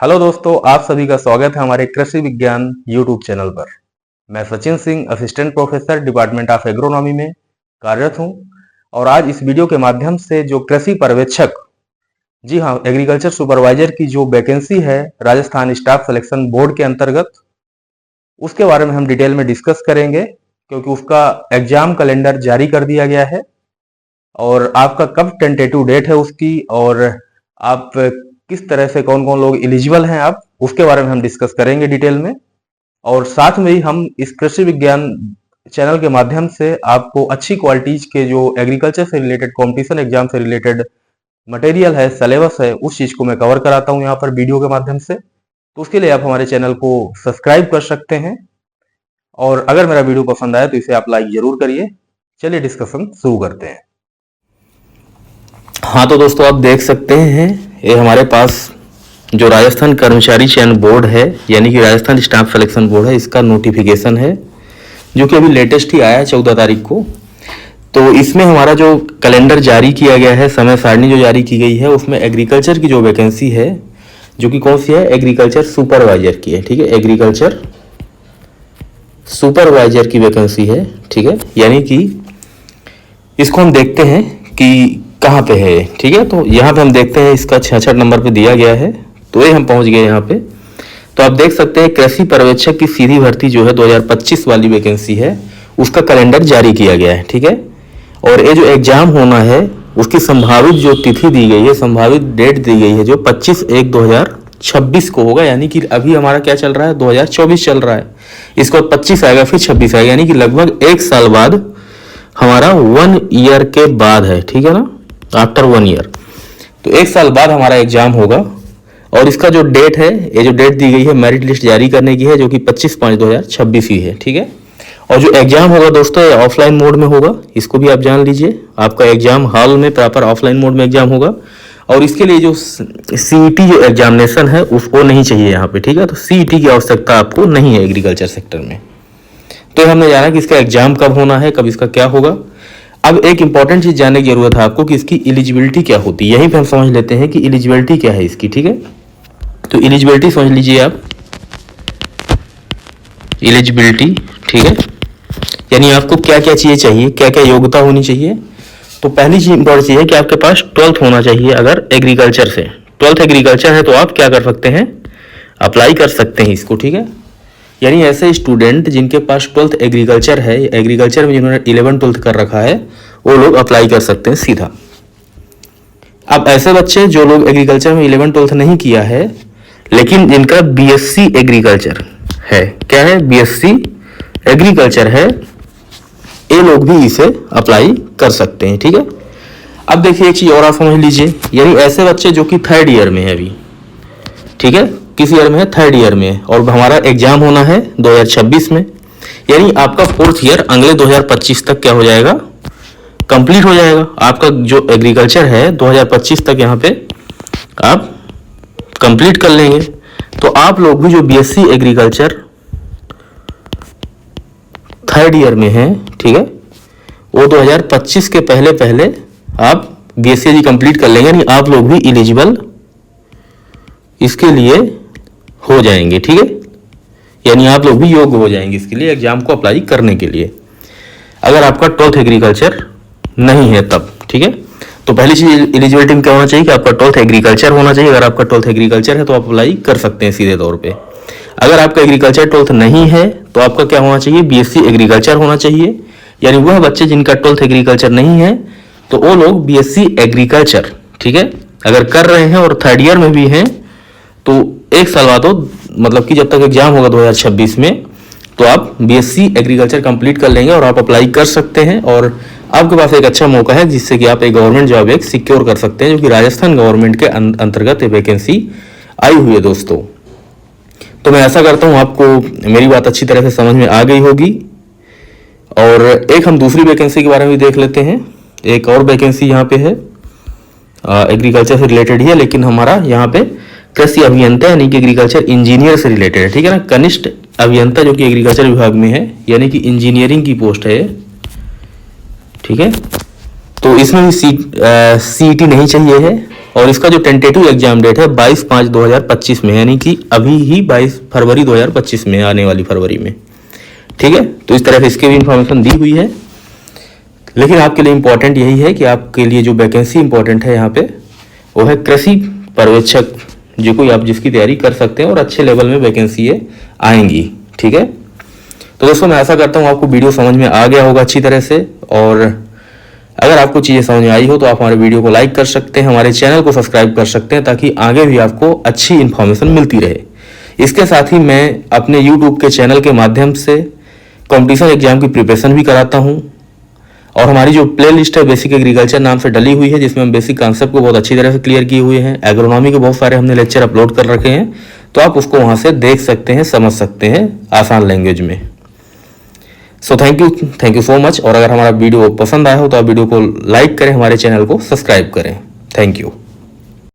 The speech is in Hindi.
हेलो दोस्तों, आप सभी का स्वागत है हमारे कृषि विज्ञान यूट्यूब चैनल पर। मैं Sachin Singh, assistant professor department of agronomy में कार्यरत हूं और आज इस वीडियो के माध्यम से जो कृषि पर्यवेक्षक, जी हाँ, एग्रीकल्चर सुपरवाइजर की जो वैकेंसी है राजस्थान स्टाफ सिलेक्शन बोर्ड के अंतर्गत, उसके बारे में हम डिटेल में डिस्कस करेंगे क्योंकि उसका एग्जाम कैलेंडर जारी कर दिया गया है और आपका कब टेंटेटिव डेट है उसकी और आप किस तरह से कौन कौन लोग एलिजिबल हैं आप उसके बारे में हम डिस्कस करेंगे डिटेल में। और साथ में ही हम इस कृषि विज्ञान चैनल के माध्यम से आपको अच्छी क्वालिटीज के जो एग्रीकल्चर से रिलेटेड कॉम्पिटिशन एग्जाम से रिलेटेड मटेरियल है, सिलेबस है, उस चीज को मैं कवर कराता हूं यहाँ पर वीडियो के माध्यम से। तो उसके लिए आप हमारे चैनल को सब्सक्राइब कर सकते हैं और अगर मेरा वीडियो पसंद आए तो इसे आप लाइक जरूर करिए। चलिए डिस्कशन शुरू करते हैं। हाँ तो दोस्तों, आप देख सकते हैं ये हमारे पास जो राजस्थान कर्मचारी चयन बोर्ड है यानी कि राजस्थान स्टाफ सिलेक्शन बोर्ड है, इसका नोटिफिकेशन है जो कि अभी लेटेस्ट ही आया है 14 तारीख को। तो इसमें हमारा जो कैलेंडर जारी किया गया है, समय सारणी जो जारी की गई है, उसमें एग्रीकल्चर की जो वैकेंसी है जो कि कौन सी है, एग्रीकल्चर सुपरवाइजर की है। ठीक है, एग्रीकल्चर सुपरवाइजर की वैकेंसी है। ठीक है, यानी कि इसको हम देखते हैं कि कहाँ पे है। ठीक है, तो यहाँ पे हम देखते हैं इसका 66 नंबर पे दिया गया है, तो ये हम पहुंच गए यहाँ पे। तो आप देख सकते हैं कृषि पर्यवेक्षक की सीधी भर्ती जो है 2025 वाली वैकेंसी है, उसका कैलेंडर जारी किया गया है। ठीक है, और ये जो एग्जाम होना है उसकी संभावित जो तिथि दी गई है, संभावित डेट दी गई है जो 25/1/2026 को होगा। यानी कि अभी हमारा क्या चल रहा है, 2024 चल रहा है, इसके बाद 25 आएगा, फिर 26 आएगा, यानी कि लगभग 1 साल बाद हमारा 1 ईयर के बाद है। ठीक है ना, आफ्टर 1 ईयर। तो 1 साल बाद हमारा एग्जाम होगा और इसका जो डेट है, ये जो डेट दी गई है मेरिट लिस्ट जारी करने की है जो कि 25/5/2026 ही है। ठीक है, और जो एग्जाम होगा दोस्तों ये ऑफलाइन मोड में होगा, इसको भी आप जान लीजिए। आपका एग्जाम हॉल में प्रॉपर ऑफलाइन मोड में एग्जाम होगा और इसके लिए जो सीईटी जो एग्जामिनेशन है उसको नहीं चाहिए यहाँ पे। ठीक है, तो सीईटी की आवश्यकता आपको नहीं है एग्रीकल्चर सेक्टर में। तो हमने जाना कि इसका एग्जाम कब होना है, कब इसका क्या होगा। अब एक इंपॉर्टेंट चीज जानने की जरूरत है आपको कि इसकी एलिजिबिलिटी क्या होती है। यहीं पे हम समझ लेते हैं कि एलिजिबिलिटी क्या है इसकी। ठीक है, तो एलिजिबिलिटी समझ लीजिए आप, एलिजिबिलिटी। ठीक है, यानी आपको क्या क्या चीजें चाहिए, क्या क्या योग्यता होनी चाहिए। तो पहली चीज इंपॉर्टेंट चीज है कि आपके पास 12th होना चाहिए। अगर एग्रीकल्चर से 12th एग्रीकल्चर है तो आप क्या कर सकते हैं, अप्लाई कर सकते हैं इसको। ठीक है, यानी ऐसे स्टूडेंट जिनके पास 12th एग्रीकल्चर है, एग्रीकल्चर में जिन्होंने 11th-12th कर रखा है, वो लोग अप्लाई कर सकते हैं सीधा। अब ऐसे बच्चे जो लोग एग्रीकल्चर में 11th-12th नहीं किया है लेकिन जिनका बीएससी एग्रीकल्चर है, क्या है, बीएससी एग्रीकल्चर है, ये लोग भी इसे अप्लाई कर सकते हैं। ठीक है, अब देखिए एक चीज और आप समझ लीजिए, यानी ऐसे बच्चे जो कि 3rd ईयर में है अभी, ठीक है, किस ईयर में है, 3rd ईयर में है, और हमारा एग्जाम होना है 2026 में, यानी आपका 4th ईयर अगले 2025 तक क्या हो जाएगा, कंप्लीट हो जाएगा। आपका जो एग्रीकल्चर है 2025 तक यहाँ पे आप कंप्लीट कर लेंगे। तो आप लोग भी जो बीएससी एग्रीकल्चर 3rd ईयर में है, ठीक है, वो 2025 के पहले पहले आप बीएससी कंप्लीट कर लेंगे, यानी आप लोग भी एलिजिबल इसके लिए हो जाएंगे। ठीक है, यानी आप लोग भी योग्य हो जाएंगे इसके लिए, एग्जाम को अप्लाई करने के लिए, अगर आपका 12th एग्रीकल्चर नहीं है तब। ठीक है, तो पहली चीज एलिजिबिलिटी में क्या होना चाहिए कि आपका 12th एग्रीकल्चर होना चाहिए। अगर आपका 12th एग्रीकल्चर है तो आप अप्लाई कर सकते हैं सीधे तौर पे। अगर आपका एग्रीकल्चर 12th नहीं है तो आपका क्या होना चाहिए, बीएससी एग्रीकल्चर होना चाहिए। यानी वह बच्चे जिनका 12th एग्रीकल्चर नहीं है तो वो लोग बीएससी एग्रीकल्चर, ठीक है, अगर कर रहे हैं और 3rd ईयर में भी हैं तो 1 साल बाद, मतलब कि जब तक एग्जाम होगा 2026 में, तो आप बीएससी एग्रीकल्चर कंप्लीट कर लेंगे और आप अप्लाई कर सकते हैं। और आपके पास एक अच्छा मौका है जिससे कि आप एक गवर्नमेंट जॉब एक सिक्योर कर सकते हैं, जो कि राजस्थान गवर्नमेंट के अंतर्गत वैकेंसी आई हुई है दोस्तों। तो मैं ऐसा करता हूँ आपको मेरी बात अच्छी तरह से समझ में आ गई होगी। और एक हम दूसरी वैकेंसी के बारे में भी देख लेते हैं। एक और वैकेंसी यहाँ पे है, एग्रीकल्चर से रिलेटेड ही है, लेकिन हमारा यहाँ पे कृषि अभियंता यानी कि एग्रीकल्चर इंजीनियर से रिलेटेड है। ठीक है ना, कनिष्ठ अभियंता जो कि एग्रीकल्चर विभाग में है, यानी कि इंजीनियरिंग की पोस्ट है। ठीक है, तो इसमें भी सीईटी नहीं चाहिए है, और इसका जो टेंटेटिव एग्जाम डेट है 22/5/2025 में, यानी कि अभी ही 22 फरवरी 2025 में, आने वाली फरवरी में। ठीक है, तो इस तरह से इसकी भी इंफॉर्मेशन दी हुई है। लेकिन आपके लिए इंपॉर्टेंट यही है कि आपके लिए जो वैकेंसी इंपॉर्टेंट है यहाँ पे वो है कृषि पर्यवेक्षक, जो कोई आप जिसकी तैयारी कर सकते हैं और अच्छे लेवल में वैकेंसी ये आएंगी। ठीक है, तो दोस्तों मैं आशा करता हूँ आपको वीडियो समझ में आ गया होगा अच्छी तरह से, और अगर आपको चीज़ें समझ में आई हो तो आप हमारे वीडियो को लाइक कर सकते हैं, हमारे चैनल को सब्सक्राइब कर सकते हैं, ताकि आगे भी आपको अच्छी इन्फॉर्मेशन मिलती रहे। इसके साथ ही मैं अपने यूट्यूब के चैनल के माध्यम से कॉम्पिटिशन एग्जाम की प्रिपरेशन भी कराता हूँ, और हमारी जो प्ले लिस्ट है बेसिक एग्रीकल्चर नाम से डली हुई है, जिसमें हम बेसिक कॉन्सेप्ट को बहुत अच्छी तरह से क्लियर किए हुए हैं। एग्रोनॉमी के बहुत सारे हमने लेक्चर अपलोड कर रखे हैं, तो आप उसको वहाँ से देख सकते हैं, समझ सकते हैं आसान लैंग्वेज में। So thank you so much. और अगर हमारा वीडियो पसंद आया हो तो आप वीडियो को लाइक करें, हमारे चैनल को सब्सक्राइब करें। Thank you.